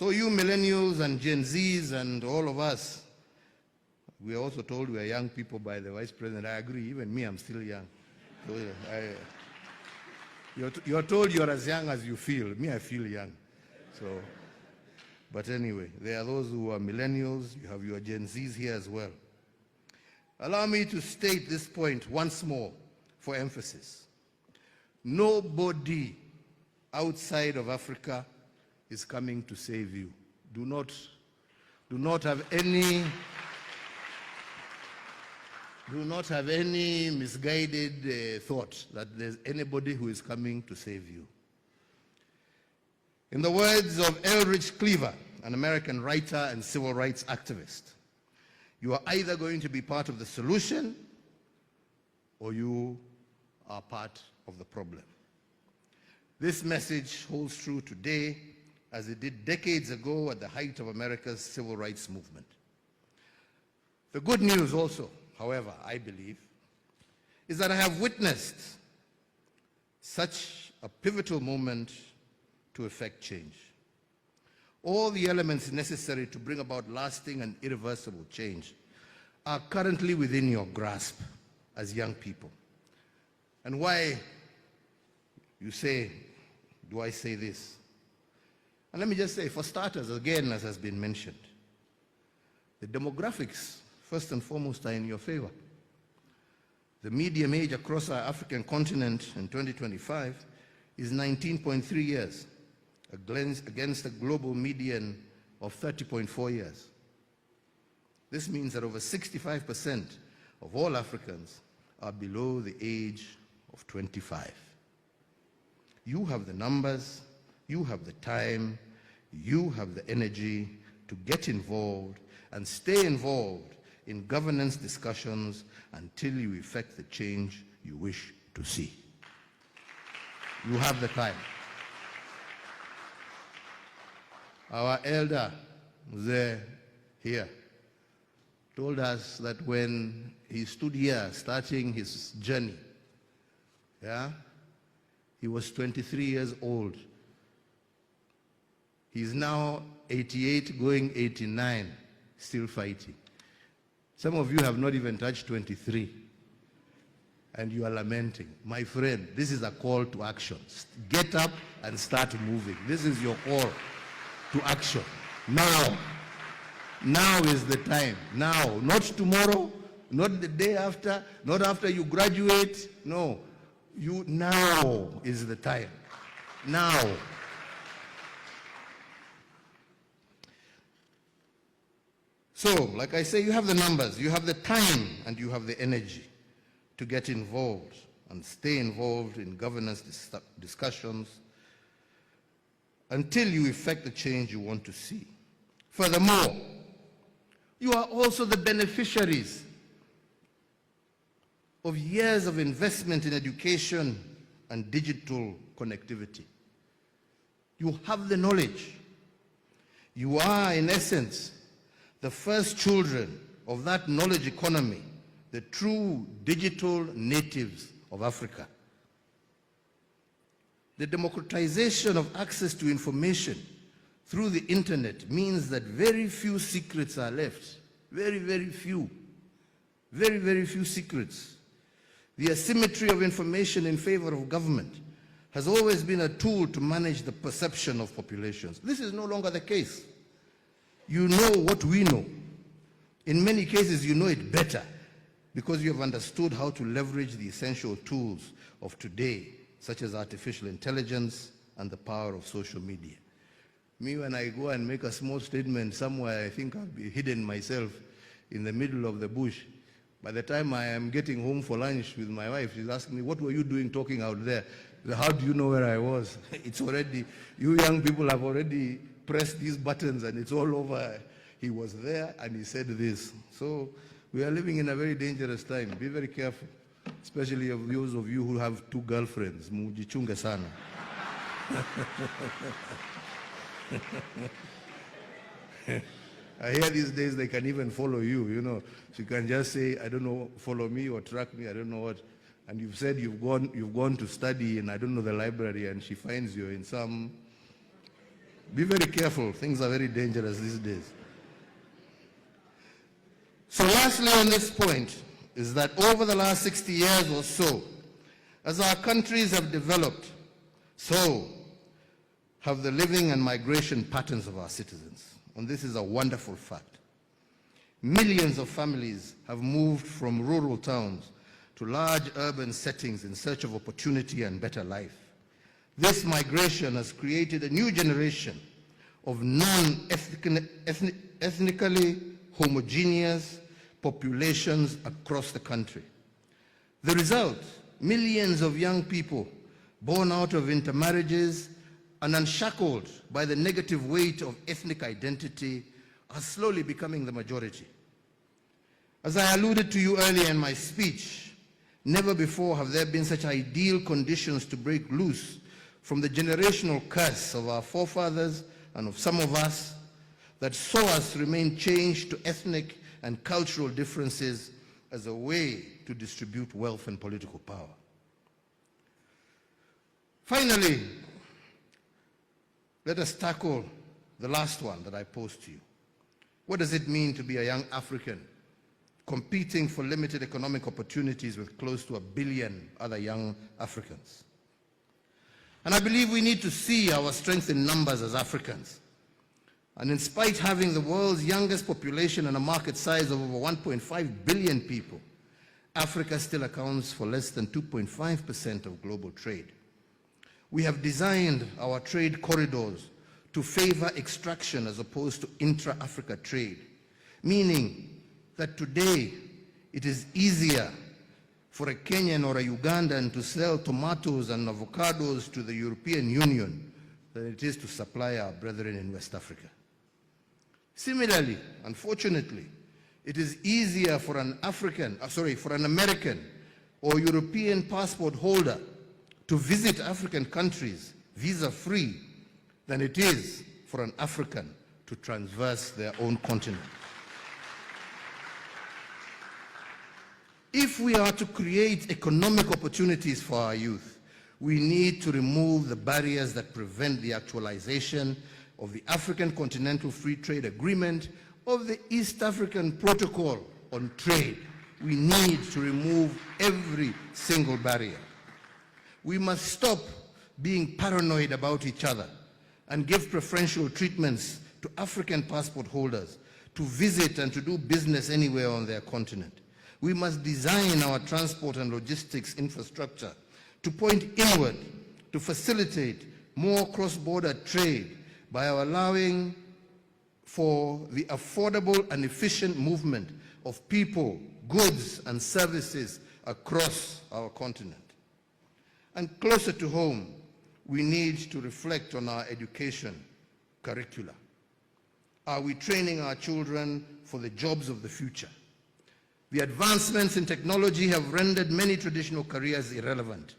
So you millennials and Gen Zs and all of us, we are also told we are young people by the Vice President. I agree, even me, I'm still young. So you're told you're as young as you feel. Me, I feel young. So, but anyway, there are those who are millennials. You have your Gen Zs here as well. Allow me to state this point once more for emphasis. Nobody outside of Africa is coming to save you. Do not have any misguided thought that there's anybody who is coming to save you. In the words of Eldridge Cleaver, an American writer and civil rights activist, you are either going to be part of the solution or you are part of the problem. This message holds true today as it did decades ago at the height of America's civil rights movement. The good news also, however, I believe, is that I have witnessed such a pivotal moment to effect change. All the elements necessary to bring about lasting and irreversible change are currently within your grasp as young people. And why, you say, do I say this? And let me just say, for starters, again, as has been mentioned, the demographics, first and foremost, are in your favor. The median age across our African continent in 2025 is 19.3 years, against a global median of 30.4 years. This means that over 65% of all Africans are below the age of 25. You have the numbers, you have the time, you have the energy to get involved and stay involved in governance discussions until you effect the change you wish to see. You have the time. Our elder, Mzee here, told us that when he stood here starting his journey, he was 23 years old. He's now 88, going 89, still fighting. Some of you have not even touched 23, and you are lamenting. My friend, this is a call to action. Get up and start moving. This is your call to action. Now. Now is the time. Now. Not tomorrow, not the day after, not after you graduate. No. Now is the time. Now. So, like I say, you have the numbers, you have the time, and you have the energy to get involved and stay involved in governance discussions until you effect the change you want to see. Furthermore, you are also the beneficiaries of years of investment in education and digital connectivity. You have the knowledge. You are, in essence, the first children of that knowledge economy, the true digital natives of Africa. The democratization of access to information through the internet means that very few secrets are left. Very, very few. Very, very few secrets. The asymmetry of information in favor of government has always been a tool to manage the perception of populations. This is no longer the case. You know what we know. In many cases, you know it better because you have understood how to leverage the essential tools of today, such as artificial intelligence and the power of social media. Me, when I go and make a small statement somewhere, I think I'll be hidden myself in the middle of the bush. By the time I am getting home for lunch with my wife, she's asking me, what were you doing talking out there? How do you know where I was? It's already, you young people have already pressed these buttons and it's all over. He was there and he said this. So we are living in a very dangerous time. Be very careful, especially of those of you who have two girlfriends. Mujichunge sana. I hear these days they can even follow you, you know. She can just say, I don't know, follow me or track me, I don't know what. And you've said you've gone to study in, I don't know, the library, and she finds you in some Be very careful. Things are very dangerous these days. So lastly on this point is that over the last 60 years or so, as our countries have developed, so have the living and migration patterns of our citizens. And this is a wonderful fact. Millions of families have moved from rural towns to large urban settings in search of opportunity and better life. This migration has created a new generation of non-ethnically homogeneous populations across the country. The result, millions of young people born out of intermarriages and unshackled by the negative weight of ethnic identity are slowly becoming the majority. As I alluded to you earlier in my speech, never before have there been such ideal conditions to break loose from the generational curse of our forefathers and of some of us that saw us remain chained to ethnic and cultural differences as a way to distribute wealth and political power. Finally, let us tackle the last one that I posed to you. What does it mean to be a young African competing for limited economic opportunities with close to 1 billion other young Africans? And I believe we need to see our strength in numbers as Africans. And in spite of having the world's youngest population and a market size of over 1.5 billion people, Africa still accounts for less than 2.5% of global trade. We have designed our trade corridors to favor extraction as opposed to intra-Africa trade, meaning that today it is easier for a Kenyan or a Ugandan to sell tomatoes and avocados to the European Union than it is to supply our brethren in West Africa. Similarly, unfortunately, it is easier for an American or European passport holder to visit African countries visa-free than it is for an African to traverse their own continent. If we are to create economic opportunities for our youth, we need to remove the barriers that prevent the actualization of the African Continental Free Trade Agreement, of the East African Protocol on Trade. We need to remove every single barrier. We must stop being paranoid about each other and give preferential treatments to African passport holders to visit and to do business anywhere on their continent. We must design our transport and logistics infrastructure to point inward to facilitate more cross-border trade by allowing for the affordable and efficient movement of people, goods, and services across our continent. And closer to home, we need to reflect on our education curricula. Are we training our children for the jobs of the future? The advancements in technology have rendered many traditional careers irrelevant,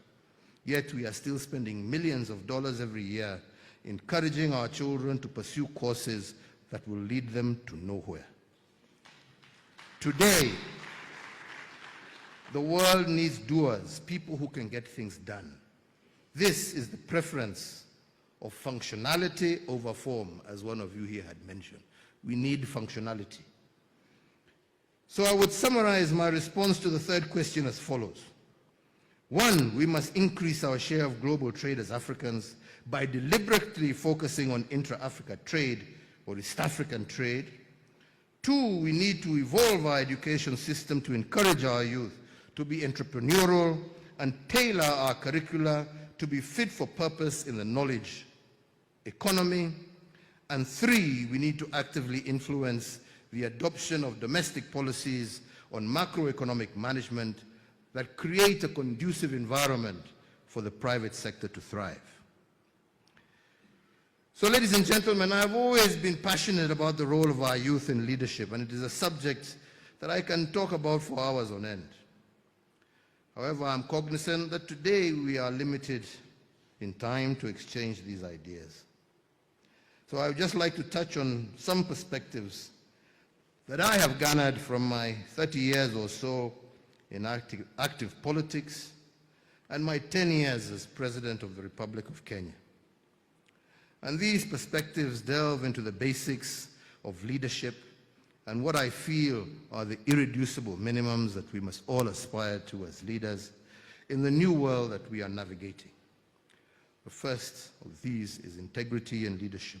yet we are still spending millions of dollars every year encouraging our children to pursue courses that will lead them to nowhere. Today, the world needs doers, people who can get things done. This is the preference of functionality over form, as one of you here had mentioned. We need functionality. So I would summarize my response to the third question as follows. One, we must increase our share of global trade as Africans by deliberately focusing on intra-Africa trade or East African trade. Two, we need to evolve our education system to encourage our youth to be entrepreneurial and tailor our curricula to be fit for purpose in the knowledge economy. And three, we need to actively influence the adoption of domestic policies on macroeconomic management that create a conducive environment for the private sector to thrive. So, ladies and gentlemen, I've always been passionate about the role of our youth in leadership, and it is a subject that I can talk about for hours on end. However, I'm cognizant that today we are limited in time to exchange these ideas. So I would just like to touch on some perspectives that I have garnered from my 30 years or so in active politics and my 10 years as President of the Republic of Kenya. And these perspectives delve into the basics of leadership and what I feel are the irreducible minimums that we must all aspire to as leaders in the new world that we are navigating. The first of these is integrity and leadership.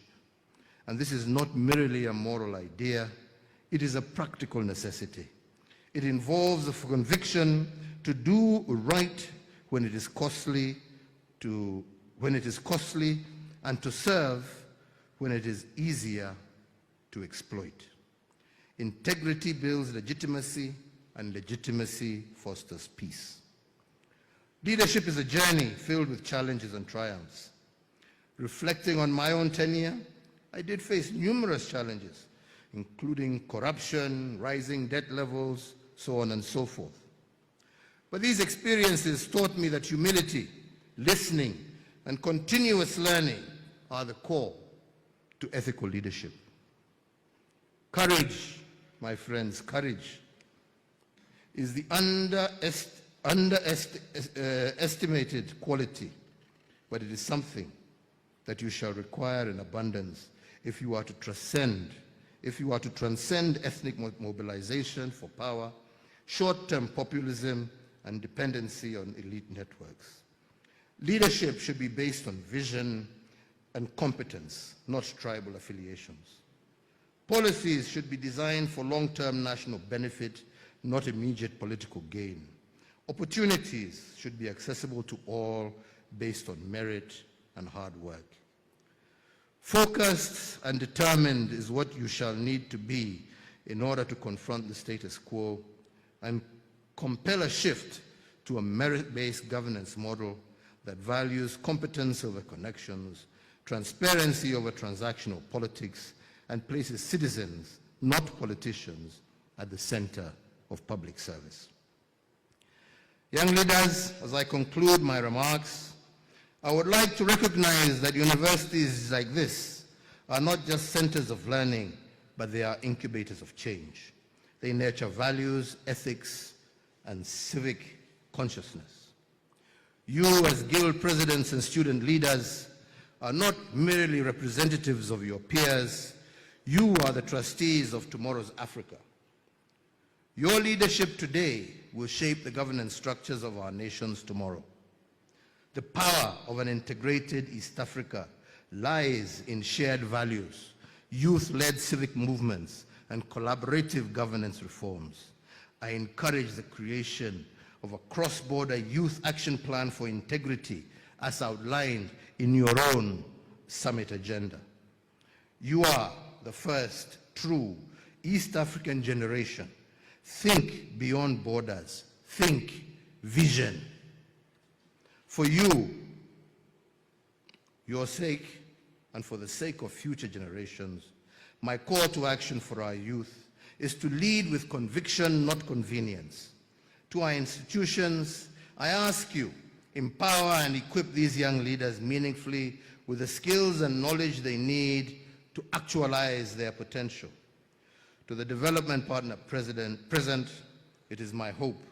And this is not merely a moral idea, it is a practical necessity. It involves the conviction to do right when it is costly, and to serve when it is easier to exploit. Integrity builds legitimacy, and legitimacy fosters peace. Leadership is a journey filled with challenges and triumphs. Reflecting on my own tenure, I did face numerous challenges, including corruption, rising debt levels, so on and so forth. But these experiences taught me that humility, listening, and continuous learning are the core to ethical leadership. Courage, my friends, courage is the underestimated quality, but it is something that you shall require in abundance if you are to transcend ethnic mobilization for power, short-term populism, and dependency on elite networks. Leadership should be based on vision and competence, not tribal affiliations. Policies should be designed for long-term national benefit, not immediate political gain. Opportunities should be accessible to all based on merit and hard work. Focused and determined is what you shall need to be in order to confront the status quo and compel a shift to a merit-based governance model that values competence over connections, transparency over transactional politics, and places citizens, not politicians, at the center of public service. Young leaders, as I conclude my remarks, I would like to recognize that universities like this are not just centers of learning, but they are incubators of change. They nurture values, ethics, and civic consciousness. You as guild presidents and student leaders are not merely representatives of your peers, you are the trustees of tomorrow's Africa. Your leadership today will shape the governance structures of our nations tomorrow. The power of an integrated East Africa lies in shared values, youth-led civic movements, and collaborative governance reforms. I encourage the creation of a cross-border youth action plan for integrity as outlined in your own summit agenda. You are the first true East African generation. Think beyond borders. Think vision. For you, your sake, and for the sake of future generations, my call to action for our youth is to lead with conviction, not convenience. To our institutions, I ask you, empower and equip these young leaders meaningfully with the skills and knowledge they need to actualize their potential. To the development partner present, it is my hope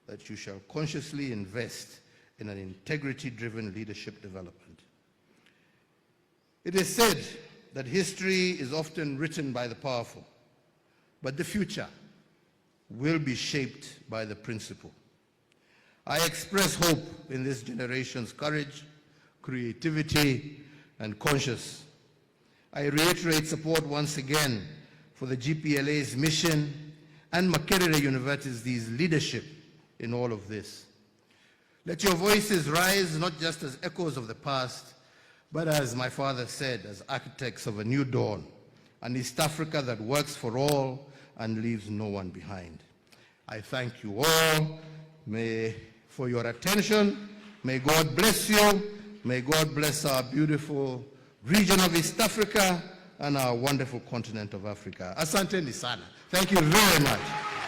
that you shall consciously invest in an integrity-driven leadership development. It is said that history is often written by the powerful, but the future will be shaped by the principle. I express hope in this generation's courage, creativity, and conscience. I reiterate support once again for the GPLA's mission and Makerere University's leadership in all of this. Let your voices rise not just as echoes of the past, but as my father said, as architects of a new dawn, an East Africa that works for all and leaves no one behind. I thank you all for your attention. May God bless you. May God bless our beautiful region of East Africa and our wonderful continent of Africa. Asante ni sana. Thank you very much.